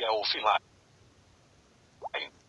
Raquel filha.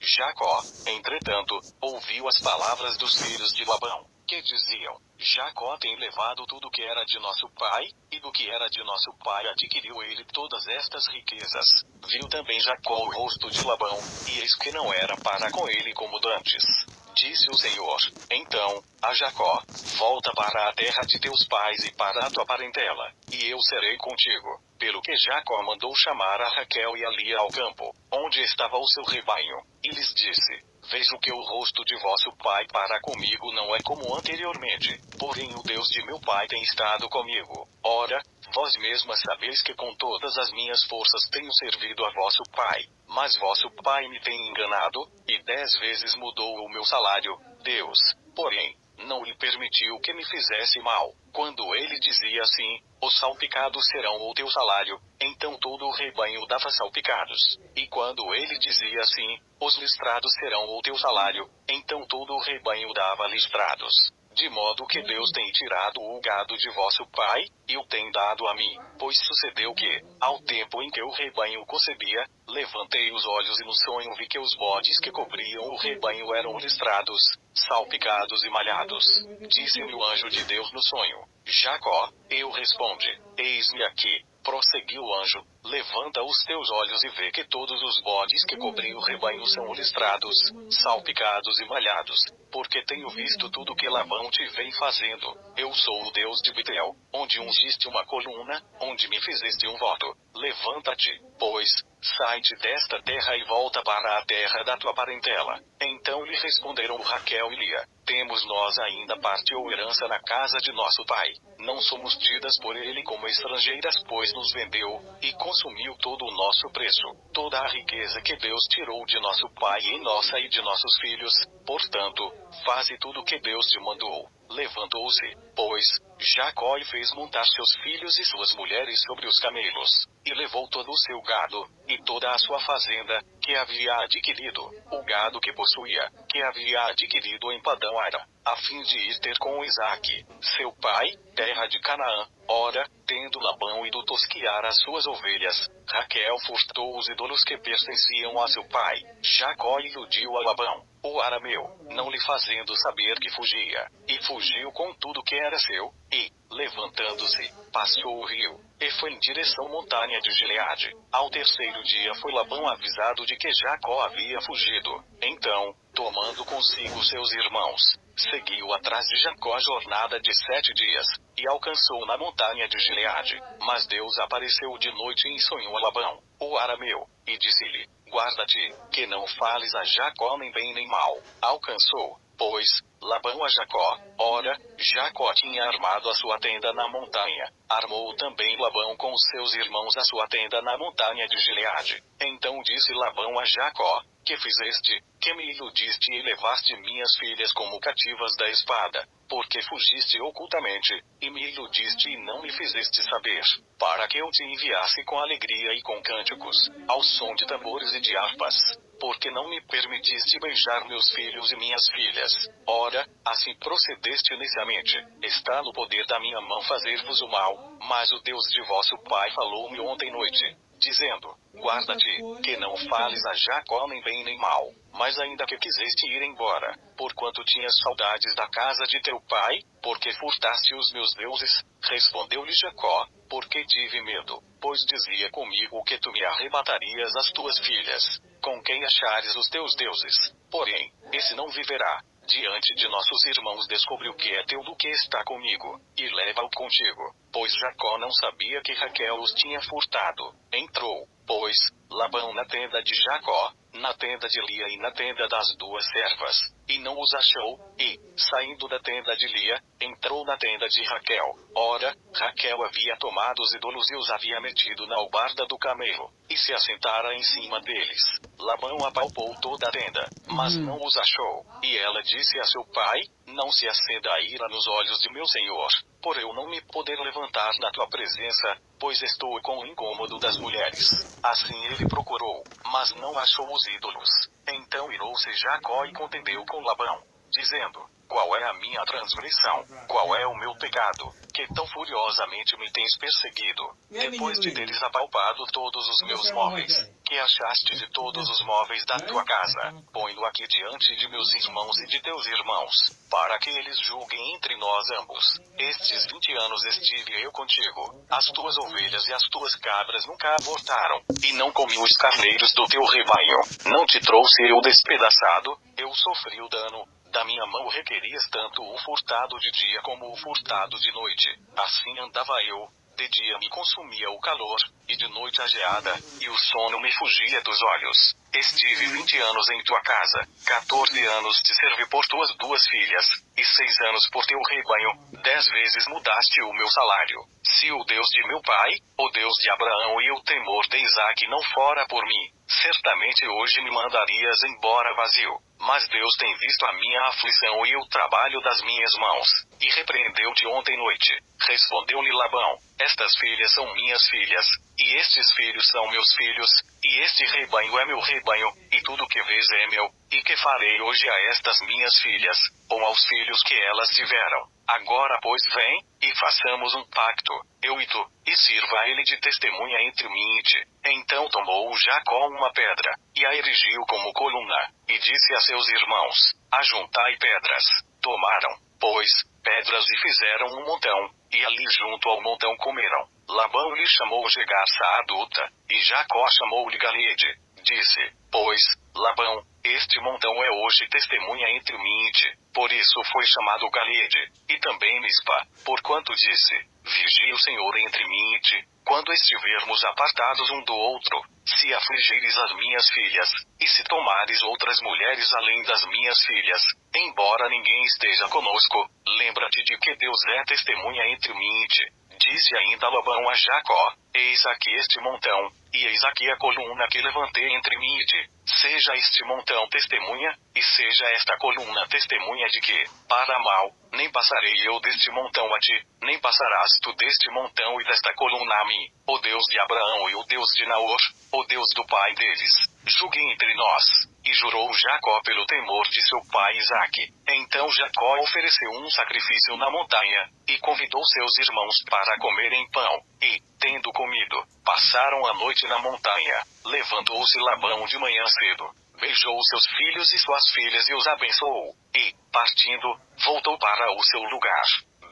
Jacó, entretanto, ouviu as palavras dos filhos de Labão, que diziam: Jacó tem levado tudo que era de nosso pai, e do que era de nosso pai adquiriu ele todas estas riquezas. Viu também Jacó o rosto de Labão, e eis que não era para com ele como dantes. Disse o Senhor, então, a Jacó: volta para a terra de teus pais e para a tua parentela, e eu serei contigo. Pelo que Jacó mandou chamar a Raquel e a Lia ao campo, onde estava o seu rebanho, e lhes disse: vejo que o rosto de vosso pai para comigo não é como anteriormente, porém o Deus de meu pai tem estado comigo. Ora, vós mesmas sabeis que com todas as minhas forças tenho servido a vosso pai, mas vosso pai me tem enganado, e 10 vezes mudou o meu salário. Deus, porém, não lhe permitiu que me fizesse mal. Quando ele dizia assim: os salpicados serão o teu salário, então todo o rebanho dava salpicados. E quando ele dizia assim: os listrados serão o teu salário, então todo o rebanho dava listrados. De modo que Deus tem tirado o gado de vosso pai, e o tem dado a mim. Pois sucedeu que, ao tempo em que o rebanho concebia, levantei os olhos e no sonho vi que os bodes que cobriam o rebanho eram listrados, salpicados e malhados. Disse-me o anjo de Deus no sonho: Jacó. Eu respondi: eis-me aqui. Prosseguiu o anjo: levanta os teus olhos e vê que todos os bodes que cobrem o rebanho são listrados, salpicados e malhados, porque tenho visto tudo que Labão te vem fazendo. Eu sou o Deus de Betel, onde ungiste uma coluna, onde me fizeste um voto. Levanta-te, pois, sai-te desta terra e volta para a terra da tua parentela. Então lhe responderam Raquel e Lia: temos nós ainda parte ou herança na casa de nosso pai. Não somos tidas por ele como estrangeiras, pois nos vendeu, e consumiu todo o nosso preço, toda a riqueza que Deus tirou de nosso pai e nossa e de nossos filhos. Portanto, faze tudo o que Deus te mandou. Levantou-se, pois, Jacó e fez montar seus filhos e suas mulheres sobre os camelos, e levou todo o seu gado, e toda a sua fazenda, que havia adquirido, o gado que possuía, que havia adquirido em Padão Ara, a fim de ir ter com Isaque, seu pai, terra de Canaã. Ora, tendo Labão ido tosquiar as suas ovelhas, Raquel furtou os ídolos que pertenciam a seu pai. Jacó iludiu a Labão, o arameu, não lhe fazendo saber que fugia, e fugiu com tudo que era seu, e, levantando-se, passou o rio, e foi em direção montanha de Gileade. Ao terceiro dia foi Labão avisado de que Jacó havia fugido. Então, tomando consigo seus irmãos, seguiu atrás de Jacó a jornada de 7 dias, e alcançou na montanha de Gileade. Mas Deus apareceu de noite em sonho a Labão, o arameu, e disse-lhe: guarda-te, que não fales a Jacó nem bem nem mal. Alcançou, pois, Labão a Jacó. Ora, Jacó tinha armado a sua tenda na montanha. Armou também Labão com os seus irmãos a sua tenda na montanha de Gileade. Então disse Labão a Jacó: que fizeste, que me iludiste e levaste minhas filhas como cativas da espada? Porque fugiste ocultamente, e me iludiste e não me fizeste saber, para que eu te enviasse com alegria e com cânticos, ao som de tambores e de harpas. Porque não me permitiste beijar meus filhos e minhas filhas. Ora, assim procedeste neciamente. Está no poder da minha mão fazer-vos o mal, mas o Deus de vosso pai falou-me ontem noite, dizendo: guarda-te, que não fales a Jacó nem bem nem mal. Mas ainda que quiseste ir embora, porquanto tinhas saudades da casa de teu pai, porque furtaste os meus deuses, respondeu-lhe Jacó: porque tive medo, pois dizia comigo que tu me arrebatarias as tuas filhas, com quem achares os teus deuses. Porém, esse não viverá. Diante de nossos irmãos descobre o que é teu do que está comigo, e leva-o contigo. Pois Jacó não sabia que Raquel os tinha furtado. Entrou, pois, Labão na tenda de Jacó, na tenda de Lia e na tenda das duas servas, e não os achou, e, saindo da tenda de Lia, entrou na tenda de Raquel. Ora, Raquel havia tomado os ídolos e os havia metido na albarda do camelo, e se assentara em cima deles. Labão apalpou toda a tenda, mas não os achou, e ela disse a seu pai: não se acenda a ira nos olhos de meu senhor, por eu não me poder levantar na tua presença, pois estou com o incômodo das mulheres. Assim ele procurou, mas não achou os ídolos. Então irou-se Jacó e contendeu com Labão, dizendo: Qual é a minha transgressão? Qual é o meu pecado, que tão furiosamente me tens perseguido? Depois de teres apalpado todos os meus móveis, que achaste de todos os móveis da tua casa, põe-no aqui diante de meus irmãos e de teus irmãos, para que eles julguem entre nós ambos. Estes 20 anos estive eu contigo, as tuas ovelhas e as tuas cabras nunca abortaram, e não comi os carneiros do teu rebanho, não te trouxe eu despedaçado, eu sofri o dano. Da minha mão requerias tanto o furtado de dia como o furtado de noite. Assim andava eu, de dia me consumia o calor, e de noite a geada, e o sono me fugia dos olhos. Estive 20 anos em tua casa, 14 anos te servi por tuas 2 filhas, e 6 anos por teu rebanho, 10 vezes mudaste o meu salário. Se o Deus de meu pai, o Deus de Abraão e o temor de Isaque não fora por mim, certamente hoje me mandarias embora vazio. Mas Deus tem visto a minha aflição e o trabalho das minhas mãos, e repreendeu-te ontem noite. Respondeu-lhe Labão: estas filhas são minhas filhas, e estes filhos são meus filhos, e este rebanho é meu rebanho, e tudo que vês é meu, e que farei hoje a estas minhas filhas, ou aos filhos que elas tiveram. Agora pois vem, e façamos um pacto, eu e tu, e sirva a ele de testemunha entre mim e ti. Então tomou Jacó uma pedra, e a erigiu como coluna, e disse a seus irmãos: ajuntai pedras. Tomaram, pois, pedras e fizeram um montão, e ali junto ao montão comeram. Labão lhe chamou Jegarça a adulta, e Jacó chamou-lhe Galeede. Disse, pois, Labão: este montão é hoje testemunha entre mim e ti. Por isso foi chamado Galeede, e também Mispa, porquanto disse: vigie o Senhor entre mim e ti, quando estivermos apartados um do outro, se afligires as minhas filhas, e se tomares outras mulheres além das minhas filhas, embora ninguém esteja conosco, lembra-te de que Deus é testemunha entre mim e ti. Disse ainda Labão a Jacó: eis aqui este montão, e eis aqui a coluna que levantei entre mim e ti. Seja este montão testemunha, e seja esta coluna testemunha de que, para mal, nem passarei eu deste montão a ti, nem passarás tu deste montão e desta coluna a mim. O Deus de Abraão e o Deus de Naor, o Deus do pai deles, julgue entre nós. E jurou Jacó pelo temor de seu pai Isaque. Então Jacó ofereceu um sacrifício na montanha, e convidou seus irmãos para comerem pão. E, tendo comido, passaram a noite na montanha. Levantou-se Labão de manhã cedo, beijou seus filhos e suas filhas e os abençoou. E, partindo, voltou para o seu lugar.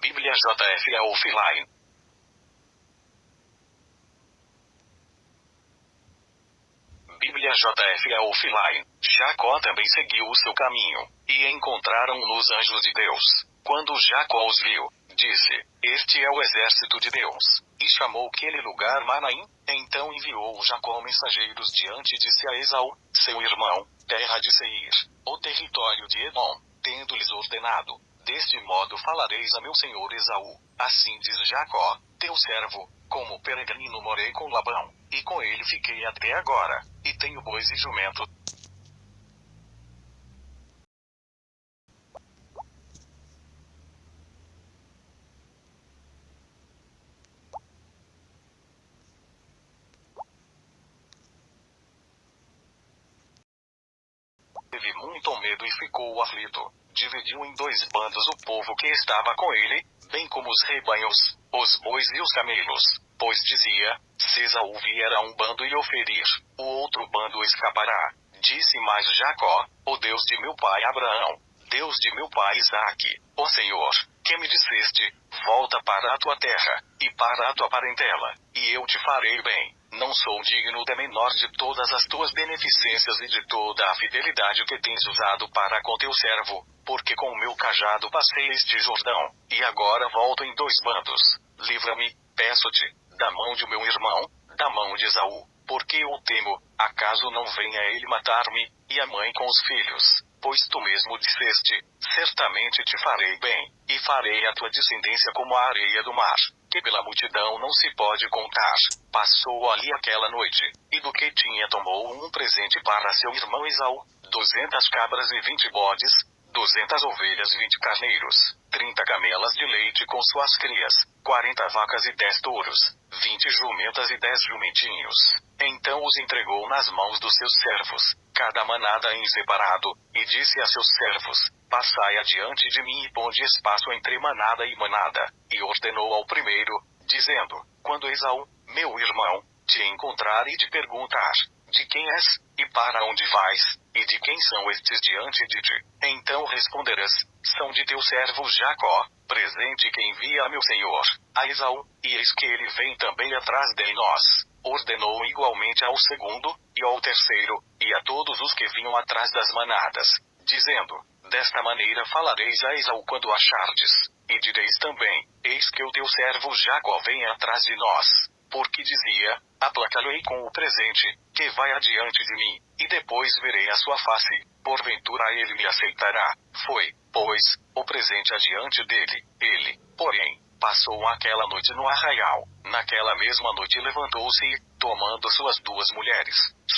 Bíblia JF Offline. Bíblia JF Offline. Jacó também seguiu o seu caminho, e encontraram-nos anjos de Deus. Quando Jacó os viu, disse: este é o exército de Deus. E chamou aquele lugar Manaim. Então enviou Jacó mensageiros diante de si a Esaú, seu irmão, terra de Seir, o território de Edom, tendo-lhes ordenado: deste modo falareis a meu senhor Esaú. Assim diz Jacó, teu servo: como peregrino morei com Labão, e com ele fiquei até agora, e tenho bois e jumento. Teve muito medo e ficou aflito. Dividiu em 2 bandos o povo que estava com ele, bem como os rebanhos, os bois e os camelos. Pois dizia: se Esaú vier a um bando e o ferir, o outro bando escapará. Disse mais Jacó: o Deus de meu pai Abraão, Deus de meu pai Isaque, ó Senhor, que me disseste: volta para a tua terra, e para a tua parentela, e eu te farei bem. Não sou digno da menor de todas as tuas beneficências e de toda a fidelidade que tens usado para com teu servo, porque com o meu cajado passei este Jordão, e agora volto em 2 bandos. Livra-me, peço-te, da mão de meu irmão, da mão de Esaú, porque eu temo, acaso não venha ele matar-me, e a mãe com os filhos. Pois tu mesmo disseste: certamente te farei bem, e farei a tua descendência como a areia do mar, que pela multidão não se pode contar. Passou ali aquela noite, e do que tinha tomou um presente para seu irmão Esaú: 200 cabras e 20 bodes, 200 ovelhas e 20 carneiros, 30 camelas de leite com suas crias, 40 vacas e 10 touros, 20 jumentas e 10 jumentinhos. Então os entregou nas mãos dos seus servos, cada manada em separado, e disse a seus servos: passai adiante de mim e ponde espaço entre manada e manada. E ordenou ao primeiro, dizendo, quando Esaú, meu irmão, te encontrar e te perguntar, de quem és, e para onde vais, e de quem são estes diante de ti, então responderás, são de teu servo Jacó, presente que envia a meu senhor, a Esaú, e eis que ele vem também atrás de nós. Ordenou igualmente ao segundo, e ao terceiro, e a todos os que vinham atrás das manadas, dizendo, desta maneira falareis a Esaú quando achardes, e direis também, eis que o teu servo Jacó vem atrás de nós. Porque dizia, aplacá-lo-ei com o presente, que vai adiante de mim, e depois verei a sua face, porventura ele me aceitará. Foi, pois, o presente adiante dele, ele, porém, passou aquela noite no arraial. Naquela mesma noite levantou-se e, tomando suas 2 mulheres,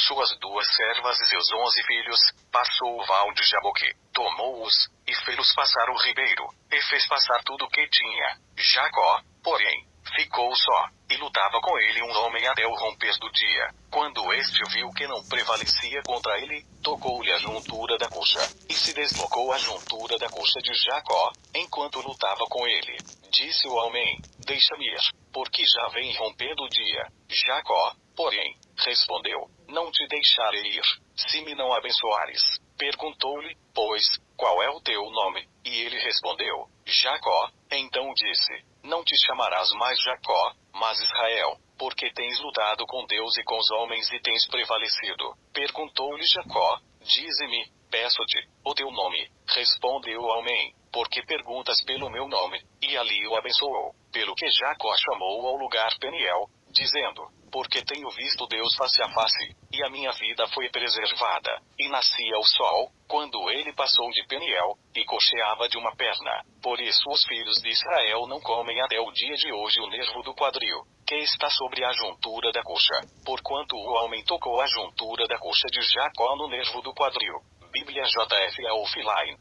suas 2 servas e seus 11 filhos, passou o val de Jaboque, tomou-os, e fez-los passar o ribeiro, e fez passar tudo o que tinha. Jacó, porém, ficou só, e lutava com ele um homem até o romper do dia. Quando este viu que não prevalecia contra ele, tocou-lhe a juntura da coxa, e se deslocou a juntura da coxa de Jacó, enquanto lutava com ele. Disse o homem, deixa-me ir, porque já vem rompendo o dia. Jacó, porém, respondeu, não te deixarei ir, se me não abençoares. Perguntou-lhe, pois, qual é o teu nome? E ele respondeu, Jacó. Então disse, não te chamarás mais Jacó, mas Israel, porque tens lutado com Deus e com os homens e tens prevalecido. Perguntou-lhe Jacó, dize-me, peço-te, o teu nome. Respondeu o homem, porque perguntas pelo meu nome, e ali o abençoou. Pelo que Jacó chamou ao lugar Peniel, dizendo, porque tenho visto Deus face a face, e a minha vida foi preservada. E nascia o sol, quando ele passou de Peniel, e coxeava de uma perna. Por isso os filhos de Israel não comem até o dia de hoje o nervo do quadril, que está sobre a juntura da coxa, porquanto o homem tocou a juntura da coxa de Jacó no nervo do quadril. Bíblia JF Offline.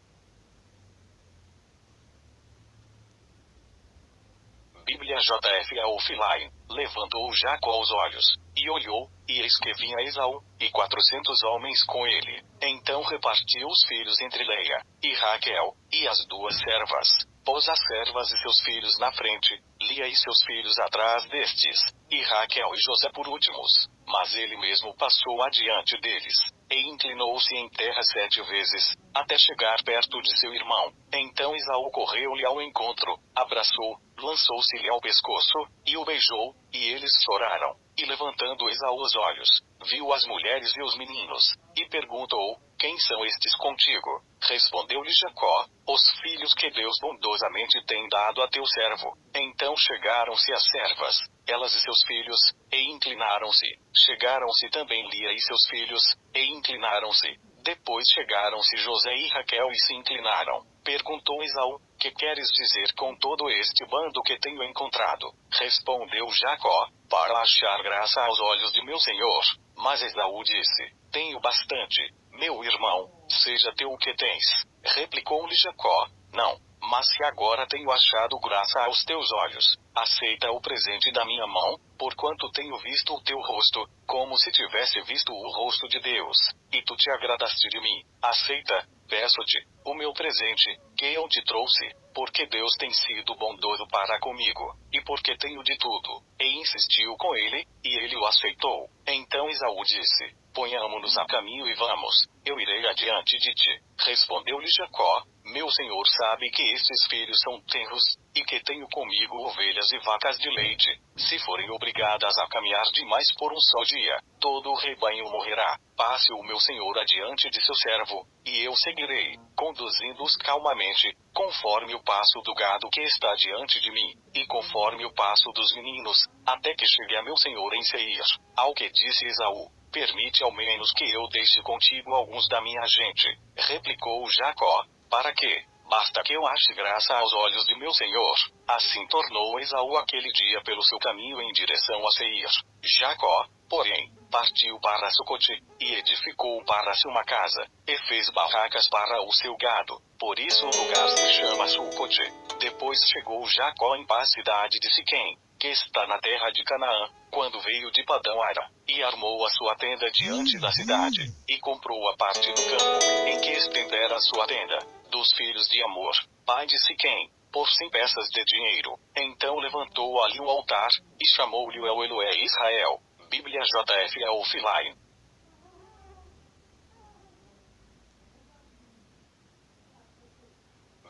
Bíblia JF Offline. Levantou Jacó os olhos, e olhou, e eis que vinha Esaú, e 400 homens com ele. Então repartiu os filhos entre Leia, e Raquel, e as 2 servas. Pôs as servas e seus filhos na frente, Lia e seus filhos atrás destes, e Raquel e José por últimos. Mas ele mesmo passou adiante deles, e inclinou-se em terra 7 vezes, até chegar perto de seu irmão. Então Esaú correu-lhe ao encontro, abraçou, lançou-se-lhe ao pescoço, e o beijou, e eles choraram. E levantando Esaú os olhos, viu as mulheres e os meninos, e perguntou, quem são estes contigo? Respondeu-lhe Jacó, os filhos que Deus bondosamente tem dado a teu servo. Então chegaram-se as servas, elas e seus filhos, e inclinaram-se. Chegaram-se também Lia e seus filhos, e inclinaram-se. Depois chegaram-se José e Raquel e se inclinaram. Perguntou Esaú, que queres dizer com todo este bando que tenho encontrado? Respondeu Jacó, para achar graça aos olhos de meu senhor. Mas Esaú disse, tenho bastante, meu irmão, seja teu o que tens. Replicou-lhe Jacó, não, mas se agora tenho achado graça aos teus olhos, aceita o presente da minha mão, porquanto tenho visto o teu rosto, como se tivesse visto o rosto de Deus, e tu te agradaste de mim. Aceita, peço-te, o meu presente, que eu te trouxe, porque Deus tem sido bondoso para comigo, e porque tenho de tudo. E insistiu com ele, e ele o aceitou. Então Esaú disse, ponhamo-nos a caminho e vamos, eu irei adiante de ti. Respondeu-lhe Jacó, meu senhor sabe que estes filhos são tenros, e que tenho comigo ovelhas e vacas de leite. Se forem obrigadas a caminhar demais por um só dia, todo o rebanho morrerá. Passe o meu senhor adiante de seu servo, e eu seguirei, conduzindo-os calmamente, conforme o passo do gado que está diante de mim, e conforme o passo dos meninos, até que chegue a meu senhor em Seir. Ao que disse Esaú, permite ao menos que eu deixe contigo alguns da minha gente. Replicou Jacó, para quê? Basta que eu ache graça aos olhos de meu senhor. Assim tornou Esaú aquele dia pelo seu caminho em direção a Seir. Jacó, porém, partiu para Sucote, e edificou para si uma casa, e fez barracas para o seu gado. Por isso o lugar se chama Sucote. Depois chegou Jacó em paz à cidade de Siquém, que está na terra de Canaã, quando veio de Padão Ara, e armou a sua tenda diante da cidade, e comprou a parte do campo, em que estendera a sua tenda, dos filhos de Amor, pai de Siquém, por 100 peças de dinheiro. Então levantou ali um altar, e chamou-lhe El Eloé Israel. Bíblia JF Offline.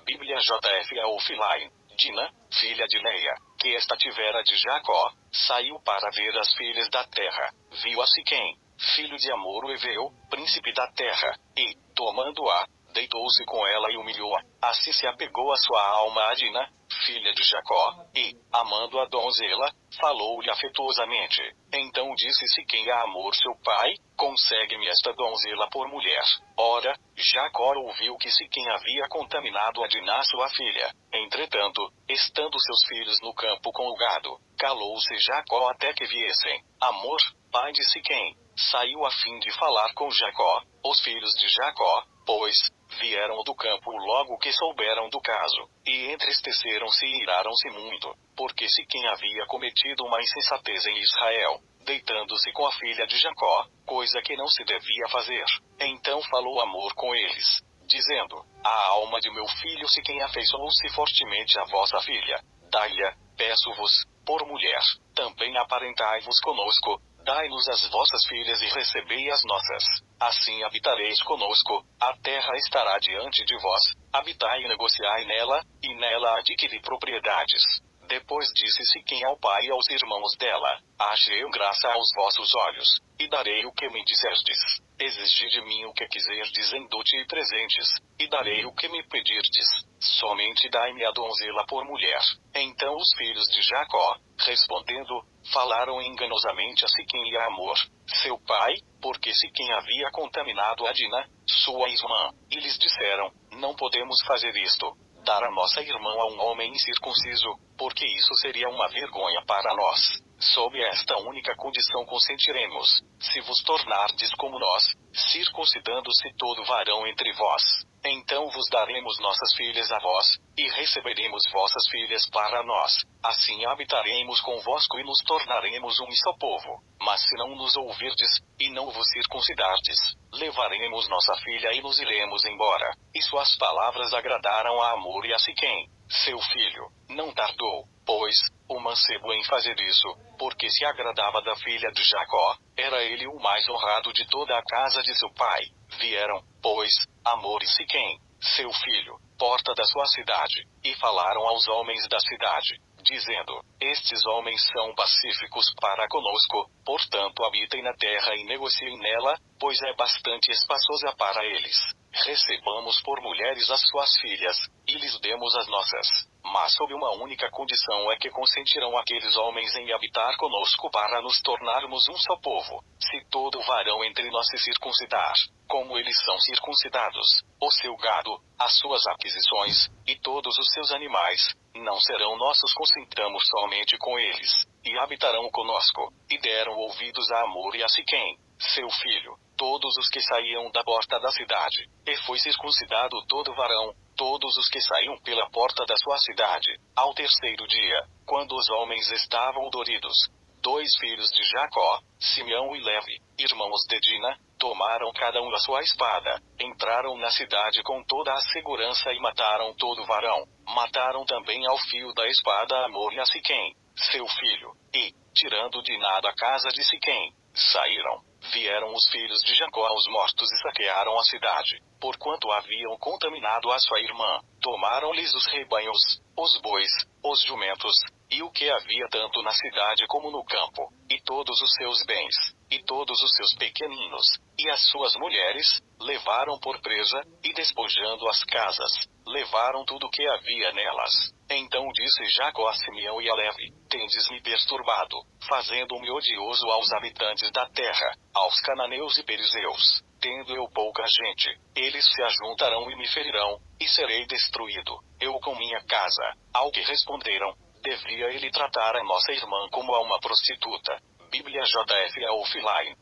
Bíblia JF Offline. Dina, filha de Leia, que esta tivera de Jacó, saiu para ver as filhas da terra. Viu a Siquém, filho de Amor o Eveu, príncipe da terra, e, tomando-a, deitou-se com ela e humilhou-a. Assim se apegou a sua alma a Dina, filha de Jacó, e, amando a donzela, falou-lhe afetuosamente. Então disse Siquém a Amor seu pai: consegue-me esta donzela por mulher. Ora, Jacó ouviu que Siquém havia contaminado a Diná sua filha. Entretanto, estando seus filhos no campo com o gado, calou-se Jacó até que viessem. Amor, pai de Siquém, saiu a fim de falar com Jacó. Os filhos de Jacó, pois, vieram do campo logo que souberam do caso, e entristeceram-se e iraram-se muito, porque Siquém havia cometido uma insensatez em Israel, deitando-se com a filha de Jacó, coisa que não se devia fazer. Então falou Amor com eles, dizendo: a alma de meu filho Siquém afeiçoou-se fortemente a vossa filha. Dai-lhe, peço-vos, por mulher. Também aparentai-vos conosco. Dai-nos as vossas filhas e recebei as nossas. Assim habitareis conosco, a terra estará diante de vós, habitai e negociai nela, e nela adquiri propriedades. Depois disse Siquém ao pai e aos irmãos dela: achei graça aos vossos olhos, e darei o que me disserdes. Exigi de mim o que quiserdes em dote e presentes, e darei o que me pedirdes. Somente dai-me a donzela por mulher. Então os filhos de Jacó, respondendo, falaram enganosamente a Siquém e a Amor, seu pai, porque Siquém havia contaminado a Dina, sua irmã, e lhes disseram: não podemos fazer isto, dar a nossa irmã a um homem incircunciso, porque isso seria uma vergonha para nós. Sob esta única condição consentiremos, se vos tornardes como nós, circuncidando-se todo varão entre vós. Então vos daremos nossas filhas a vós, e receberemos vossas filhas para nós. Assim habitaremos convosco e nos tornaremos um só povo. Mas se não nos ouvirdes, e não vos circuncidardes, levaremos nossa filha e nos iremos embora. E suas palavras agradaram a Amor e a Siquém, seu filho. Não tardou, pois, o mancebo em fazer isso, porque se agradava da filha de Jacó. Era ele o mais honrado de toda a casa de seu pai. Vieram, pois, Amor e Siquém, seu filho, porta da sua cidade, e falaram aos homens da cidade, dizendo: estes homens são pacíficos para conosco, portanto habitem na terra e negociem nela, pois é bastante espaçosa para eles. Recebamos por mulheres as suas filhas, e lhes demos as nossas. Mas sob uma única condição é que consentirão aqueles homens em habitar conosco para nos tornarmos um só povo, se todo varão entre nós se circuncidar, como eles são circuncidados, o seu gado, as suas aquisições, e todos os seus animais, não serão nossos, consentamos somente com eles, e habitarão conosco. E deram ouvidos a Amor e a Siquém, seu filho, todos os que saíam da porta da cidade, e foi circuncidado todo varão, todos os que saíam pela porta da sua cidade. Ao terceiro dia, quando os homens estavam doridos, 2 filhos de Jacó, Simeão e Levi, irmãos de Dina, tomaram cada um a sua espada, entraram na cidade com toda a segurança e mataram todo varão. Mataram também ao fio da espada a Amor e a Siquém, seu filho, e, tirando Diná da casa de Siquém, saíram. Vieram os filhos de Jacó aos mortos e saquearam a cidade, porquanto haviam contaminado a sua irmã. Tomaram-lhes os rebanhos, os bois, os jumentos, e o que havia tanto na cidade como no campo, e todos os seus bens, e todos os seus pequeninos, e as suas mulheres, levaram por presa, e despojando as casas, levaram tudo o que havia nelas. Então disse Jacó a Simeão e a Levi: tendes-me perturbado, fazendo-me odioso aos habitantes da terra, aos cananeus e perizeus. Tendo eu pouca gente, eles se ajuntarão e me ferirão, e serei destruído, eu com minha casa. Ao que responderam: devia ele tratar a nossa irmã como a uma prostituta. Bíblia JF Offline.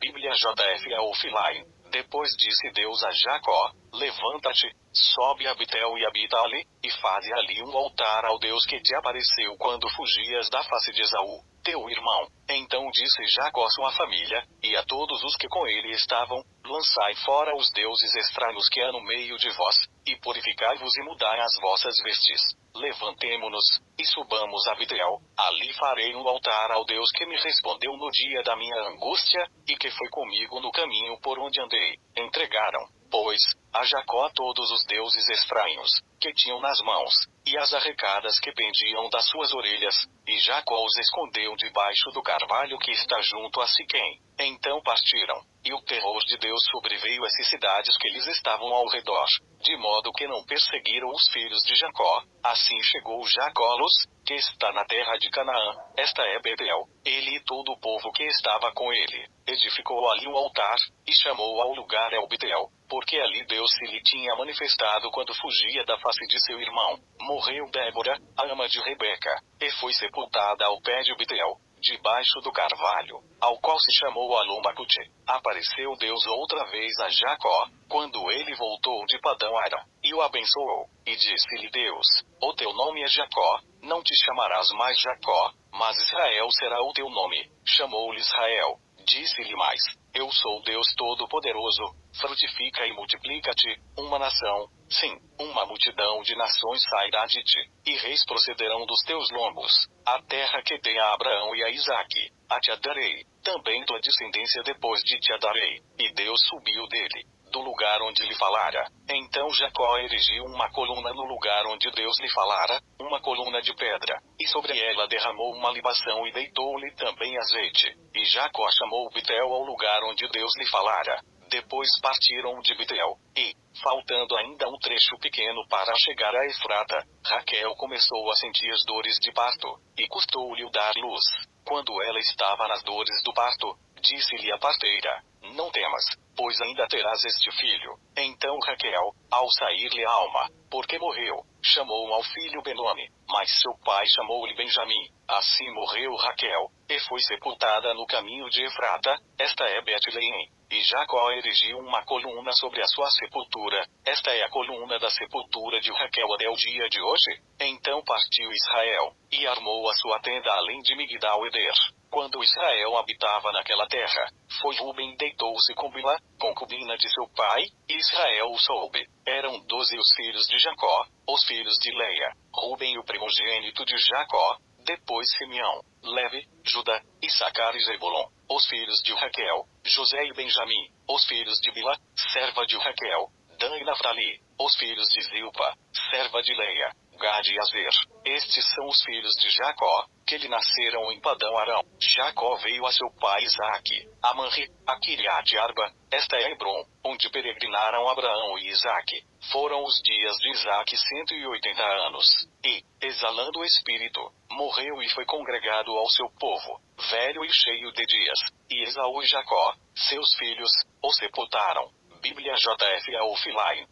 Bíblia JF Offline. Depois disse Deus a Jacó: levanta-te, sobe a Betel e habita ali, e faze ali um altar ao Deus que te apareceu quando fugias da face de Esaú. teu irmão. Então disse Jacó à sua família, e a todos os que com ele estavam, lançai fora os deuses estranhos que há no meio de vós, e purificai-vos e mudai as vossas vestes. Levantemo-nos, e subamos a Betel. Ali farei um altar ao Deus que me respondeu no dia da minha angústia, e que foi comigo no caminho por onde andei. Entregaram, pois, a Jacó todos os deuses estranhos, que tinham nas mãos, e as arrecadas que pendiam das suas orelhas, e Jacó os escondeu debaixo do carvalho que está junto a Siquém. Então partiram, e o terror de Deus sobreveio às cidades que lhes estavam ao redor, de modo que não perseguiram os filhos de Jacó. Assim chegou Jacó a Luz, que está na terra de Canaã, esta é Betel, ele e todo o povo que estava com ele. Edificou ali um altar, e chamou ao lugar El Betel, porque ali Deus se lhe tinha manifestado quando fugia da face de seu irmão. Morreu Débora, a ama de Rebeca, e foi sepultada ao pé de Betel, debaixo do carvalho, ao qual se chamou Alum-Bacute. Apareceu Deus outra vez a Jacó, quando ele voltou de Padã-Arã, e o abençoou, e disse-lhe Deus, o teu nome é Jacó, não te chamarás mais Jacó, mas Israel será o teu nome. Chamou-lhe Israel. Disse-lhe mais, eu sou Deus Todo-Poderoso, frutifica e multiplica-te, uma nação, sim, uma multidão de nações sairá de ti, e reis procederão dos teus lombos. A terra que dei a Abraão e a Isaque, a te a darei, também tua descendência depois de te a darei. E Deus subiu dele, do lugar onde lhe falara. Então Jacó erigiu uma coluna no lugar onde Deus lhe falara, uma coluna de pedra, e sobre ela derramou uma libação e deitou-lhe também azeite. E Jacó chamou Betel ao lugar onde Deus lhe falara. Depois partiram de Betel, e, faltando ainda um trecho pequeno para chegar a Efrata, Raquel começou a sentir as dores de parto, e custou-lhe o dar luz. Quando ela estava nas dores do parto, disse-lhe a parteira, não temas, pois ainda terás este filho. Então Raquel, ao sair-lhe a alma, porque morreu, chamou ao filho Benome, mas seu pai chamou-lhe Benjamim. Assim morreu Raquel, e foi sepultada no caminho de Efrata, esta é Betleém. E Jacó erigiu uma coluna sobre a sua sepultura, esta é a coluna da sepultura de Raquel até o dia de hoje. Então partiu Israel, e armou a sua tenda além de Migdal-Eder. Quando Israel habitava naquela terra, foi Ruben deitou-se com Bilhá, concubina de seu pai, e Israel o soube. Eram 12 os filhos de Jacó, os filhos de Leia, Ruben o primogênito de Jacó, depois Simeão, Levi, Judá, Issacar e Zebulon, os filhos de Raquel, José e Benjamim, os filhos de Bilhá, serva de Raquel, Dan e Naftali, os filhos de Zilpa, serva de Leia, Gade e Azer. Estes são os filhos de Jacó, que lhe nasceram em Padã-Arã. Jacó veio a seu pai Isaque, a Manre, a Quiriate-Arba, esta é Hebron, onde peregrinaram Abraão e Isaque. Foram os dias de Isaque 180 anos, e, exalando o espírito, morreu e foi congregado ao seu povo, velho e cheio de dias. E Esaú e Jacó, seus filhos, o sepultaram. Bíblia JFA Offline.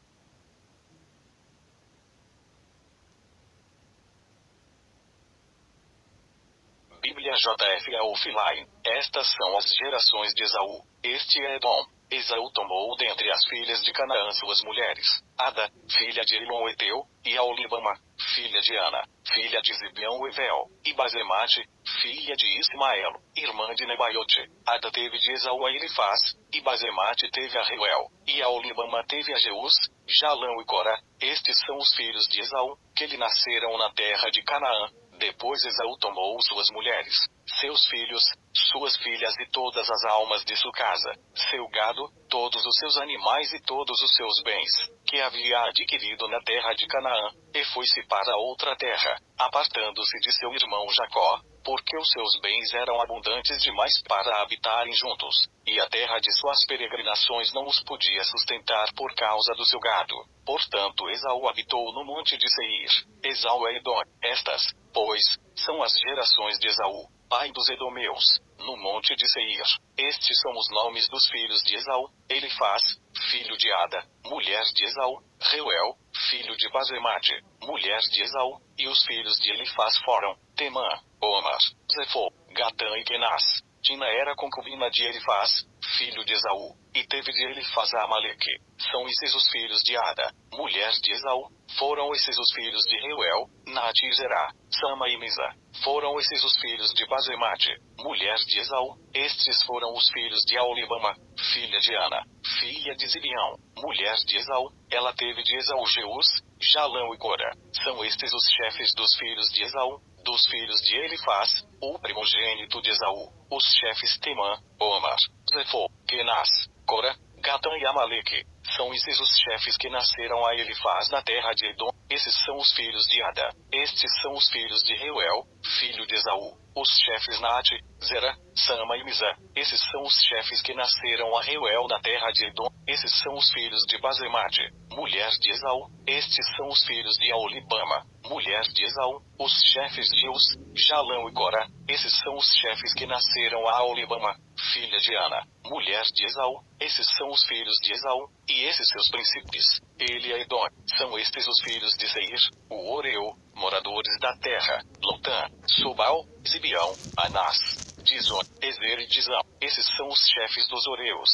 Bíblia JFA Offline. Estas são as gerações de Esaú. Este é Edom. Esaú tomou dentre as filhas de Canaã suas mulheres, Ada, filha de Elon Eteu, e Aolibama, filha de Ana, filha de Zibeão Evel, e Basemate, filha de Ismael, irmã de Nebaiote. Ada teve de Esaú a Elifaz, e Basemate teve a Reuel, e Aolibama teve a Jeus, Jalão e Corá. Estes são os filhos de Esaú, que lhe nasceram na terra de Canaã. Depois Esaú tomou suas mulheres, seus filhos, suas filhas e todas as almas de sua casa, seu gado, todos os seus animais e todos os seus bens, que havia adquirido na terra de Canaã, e foi-se para outra terra, apartando-se de seu irmão Jacó, porque os seus bens eram abundantes demais para habitarem juntos, e a terra de suas peregrinações não os podia sustentar por causa do seu gado. Portanto Esaú habitou no monte de Seir. Esaú é Edom. Estas, pois, são as gerações de Esaú, pai dos edomeus, no monte de Seir. Estes são os nomes dos filhos de Esaú: Elifaz, filho de Ada, mulher de Esaú; Reuel, filho de Basemate, mulher de Esaú; e os filhos de Elifaz foram Temã, Omar, Zefo, Gatã e Kenaz. Tina era concubina de Elifaz, filho de Esaú, e teve de Elifaz a Amaleque. São esses os filhos de Ada, mulher de Esaú. Foram esses os filhos de Reuel, Nate e Zerá, Sama e Misa. Foram esses os filhos de Bazemate, mulher de Esaú. Estes foram os filhos de Aolibama, filha de Ana, filha de Zibeão, mulher de Esaú. Ela teve de Esaú Jeus, Jalão e Cora. São estes os chefes dos filhos de Esaú, dos filhos de Elifaz, o primogênito de Esaú. Os chefes Temã, Omar, Zefo, Kenaz, Cora, Gatã e Amaleque. São esses os chefes que nasceram a Elifaz na terra de Edom. Esses são os filhos de Ada. Estes são os filhos de Reuel, filho de Esaú. Os chefes Naate, Zera, Sama e Misa. Esses são os chefes que nasceram a Reuel na terra de Edom. Esses são os filhos de Bazemate, mulher de Esaú. Estes são os filhos de Aolibama, mulher de Esaú. Os chefes Jeus, Jalão e Cora. Esses são os chefes que nasceram a Aolibama, filha de Ana, mulher de Esaú. Esses são os filhos de Esaú, e esses seus príncipes, ele e Edom. São estes os filhos de Seir, o Oreu, moradores da terra, Lotã, Sobal, Zibeão, Anás, Dizon, Ezer e Dizão. Esses são os chefes dos Oreus,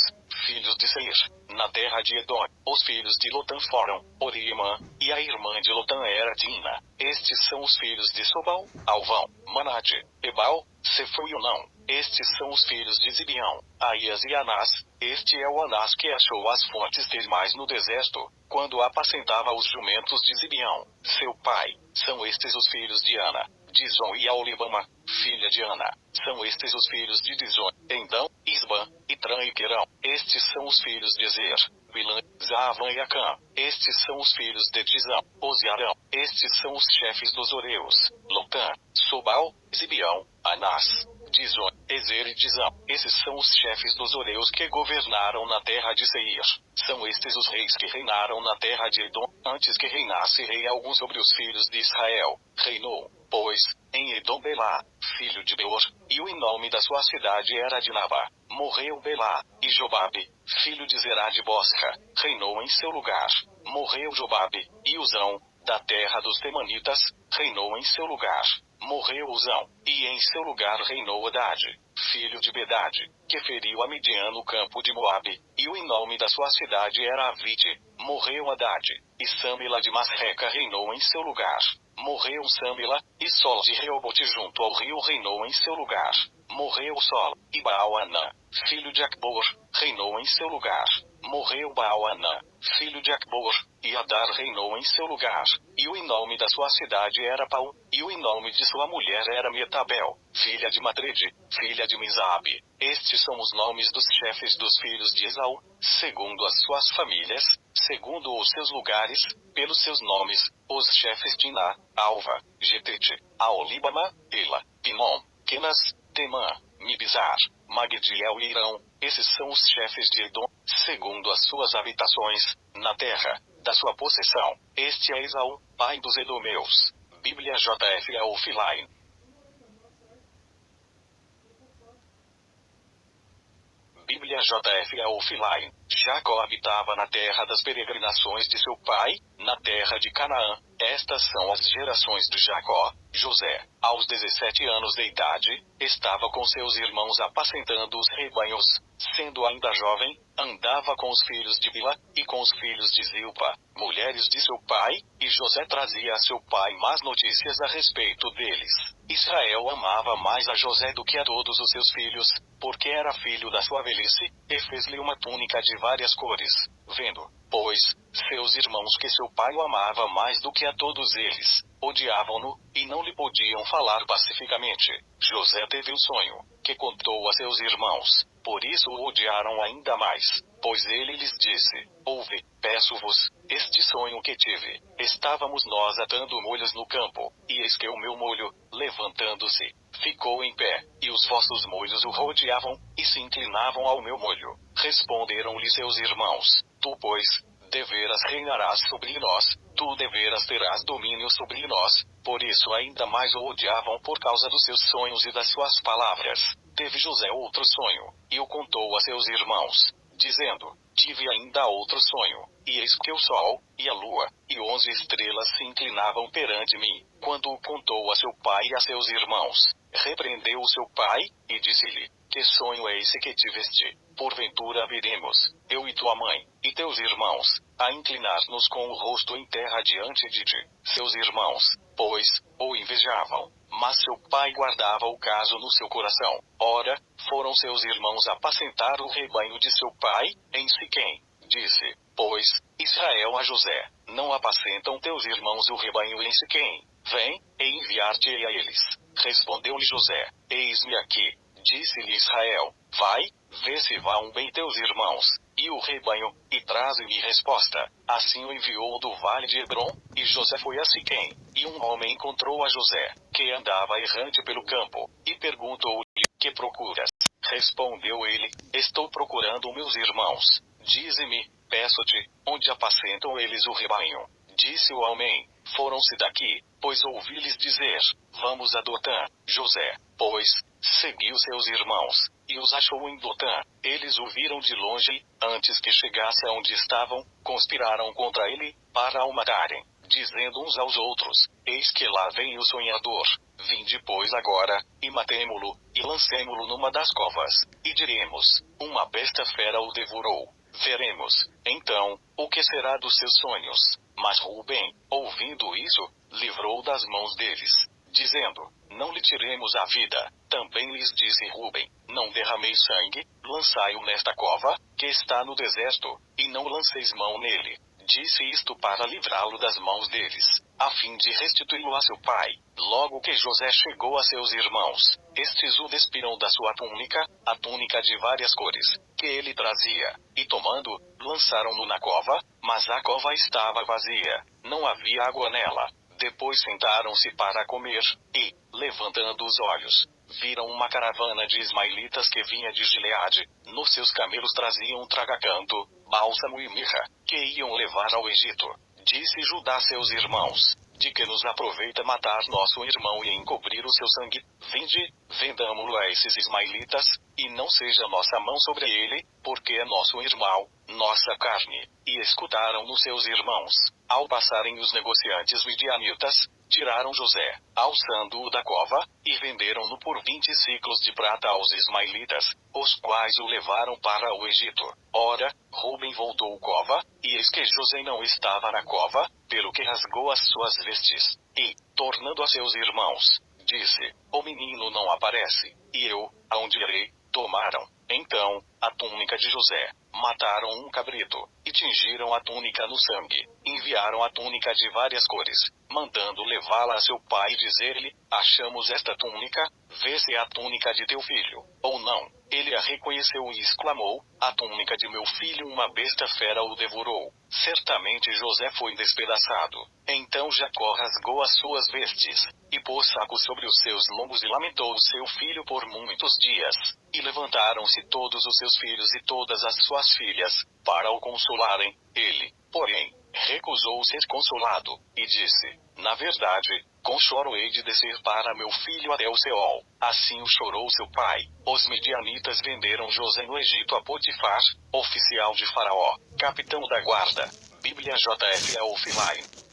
filhos de Seir, na terra de Edom. Os filhos de Lotã foram Orimã, e a irmã de Lotã era Dina. Estes são os filhos de Sobal, Alvão, Manate, Ebal, Sefo e Onão. Estes são os filhos de Zibeão, Aias e Anás. Este é o Anás que achou as fontes termais no deserto, quando apacentava os jumentos de Zibeão, seu pai. São estes os filhos de Ana, Dizon e Aolibama, filha de Ana. São estes os filhos de Dizon, Endão, Isban, Itran e Querão. Estes são os filhos de Ezer, Bilã, Zaavan e Acã. Estes são os filhos de Dizão, Oziarão. Estes são os chefes dos Oreus, Lotã, Sobal, Zibeão, Anás, Dizon, Ezer e Dizão. Esses são os chefes dos Oreus que governaram na terra de Seir. São estes os reis que reinaram na terra de Edom, antes que reinasse rei algum sobre os filhos de Israel. Reinou, pois, em Edom Belá, filho de Beor, e o nome da sua cidade era Dinabá. Morreu Belá, e Jobabe, filho de Zerá de Bosra, reinou em seu lugar. Morreu Jobabe, e Uzão, da terra dos Temanitas, reinou em seu lugar. Morreu Uzão, e em seu lugar reinou Hadad, filho de Bedade, que feriu a Midian no campo de Moabe, e o nome da sua cidade era Avite. Morreu Hadad, e Samila de Masreca reinou em seu lugar. Morreu Samila, e Sol de Reobote junto ao rio reinou em seu lugar. Morreu Sol, e Baal-Anã, filho de Acbor, reinou em seu lugar. Morreu Baal-Anã, filho de Acbor, e Adar reinou em seu lugar. E o nome da sua cidade era Pau, e o nome de sua mulher era Metabel, filha de Matrede, filha de Misabe. Estes são os nomes dos chefes dos filhos de Esaú, segundo as suas famílias, segundo os seus lugares, pelos seus nomes, os chefes Diná, Alva, Getete, Aolibama, Ela, Pinom, Kenas, Temã, Mibizar, Magdiel e Irão. Esses são os chefes de Edom, segundo as suas habitações, na terra da sua possessão. Este é Esaú, pai dos Edomeus. Bíblia JF Offline. Bíblia JF Offline. Jacó habitava na terra das peregrinações de seu pai, na terra de Canaã. Estas são as gerações de Jacó. José, aos 17 anos de idade, estava com seus irmãos apacentando os rebanhos. Sendo ainda jovem, andava com os filhos de Bilá, e com os filhos de Zilpa, mulheres de seu pai, e José trazia a seu pai más notícias a respeito deles. Israel amava mais a José do que a todos os seus filhos, porque era filho da sua velhice, e fez-lhe uma túnica de várias cores. Vendo, pois, seus irmãos que seu pai o amava mais do que a todos eles, odiavam-no, e não lhe podiam falar pacificamente. José teve um sonho, que contou a seus irmãos, por isso o odiaram ainda mais, pois ele lhes disse: ouve, peço-vos, este sonho que tive. Estávamos nós atando molhos no campo, e eis que o meu molho, levantando-se, ficou em pé, e os vossos molhos o rodeavam, e se inclinavam ao meu molho. Responderam-lhe seus irmãos: tu, pois, deveras reinarás sobre nós, tu deveras terás domínio sobre nós. Por isso ainda mais o odiavam por causa dos seus sonhos e das suas palavras. Teve José outro sonho, e o contou a seus irmãos, dizendo: tive ainda outro sonho, e eis que o sol, e a lua, e 11 estrelas se inclinavam perante mim. Quando o contou a seu pai e a seus irmãos, repreendeu o seu pai, e disse-lhe: Que sonho é esse que tiveste? Porventura viremos, eu e tua mãe, e teus irmãos, a inclinar-nos com o rosto em terra diante de ti. Seus irmãos, pois, o invejavam, mas seu pai guardava o caso no seu coração. Ora, foram seus irmãos apacentar o rebanho de seu pai, em Siquém. Disse, pois, Israel a José, não apacentam teus irmãos o rebanho em Siquém? Vem, e enviar-te-ei a eles. Respondeu-lhe José, eis-me aqui. Disse-lhe Israel, vai, vê se vão bem teus irmãos, e o rebanho, e traze-me resposta. Assim o enviou do vale de Hebrom, e José foi a Siquém. E um homem encontrou a José, que andava errante pelo campo, e perguntou-lhe, que procuras? Respondeu ele, estou procurando meus irmãos. Dize-me, peço-te, onde apacentam eles o rebanho? Disse o homem, foram-se daqui, pois ouvi-lhes dizer, vamos a Dotã. José, pois, seguiu seus irmãos, e os achou em Dotã. Eles o viram de longe, antes que chegasse aonde estavam, conspiraram contra ele, para o matarem, dizendo uns aos outros, eis que lá vem o sonhador. Vinde pois agora, e matemo-lo, e lancemo-lo numa das covas, e diremos, uma besta fera o devorou. Veremos, então, o que será dos seus sonhos. Mas Rubem, ouvindo isso, livrou das mãos deles, dizendo, não lhe tiremos a vida. Também lhes disse Rubem, não derrameis sangue, lançai-o nesta cova, que está no deserto, e não lanceis mão nele. Disse isto para livrá-lo das mãos deles, a fim de restituí-lo a seu pai. Logo que José chegou a seus irmãos, estes o despiram da sua túnica, a túnica de várias cores, que ele trazia, e tomando, lançaram-no na cova, mas a cova estava vazia, não havia água nela. Depois sentaram-se para comer, e, levantando os olhos, viram uma caravana de ismaelitas que vinha de Gileade. Nos seus camelos traziam tragacanto, bálsamo e mirra, que iam levar ao Egito. Disse Judá a seus irmãos, de que nos aproveita matar nosso irmão e encobrir o seu sangue? Vinde, vendamo-lo a esses ismaelitas, e não seja nossa mão sobre ele, porque é nosso irmão, nossa carne. E escutaram nos seus irmãos. Ao passarem os negociantes midianitas, tiraram José, alçando-o da cova, e venderam-no por 20 siclos de prata aos ismaelitas, os quais o levaram para o Egito. Ora, Rubem voltou à cova, e eis que José não estava na cova, pelo que rasgou as suas vestes, e, tornando a seus irmãos, disse, o menino não aparece, e eu, aonde irei? Tomaram, então, a túnica de José, mataram um cabrito, e tingiram a túnica no sangue, enviaram a túnica de várias cores, mandando levá-la a seu pai e dizer-lhe, achamos esta túnica, vê se é a túnica de teu filho, ou não. Ele a reconheceu e exclamou, a túnica de meu filho uma besta fera o devorou. Certamente José foi despedaçado. Então Jacó rasgou as suas vestes, e pôs saco sobre os seus lombos e lamentou o seu filho por muitos dias. E levantaram-se todos os seus filhos e todas as suas filhas, para o consolarem. Ele, porém, recusou ser consolado, e disse, na verdade, com choro hei de descer para meu filho até o Seol. Assim o chorou seu pai. Os midianitas venderam José no Egito a Potifar, oficial de Faraó, capitão da guarda. Bíblia JF Offline.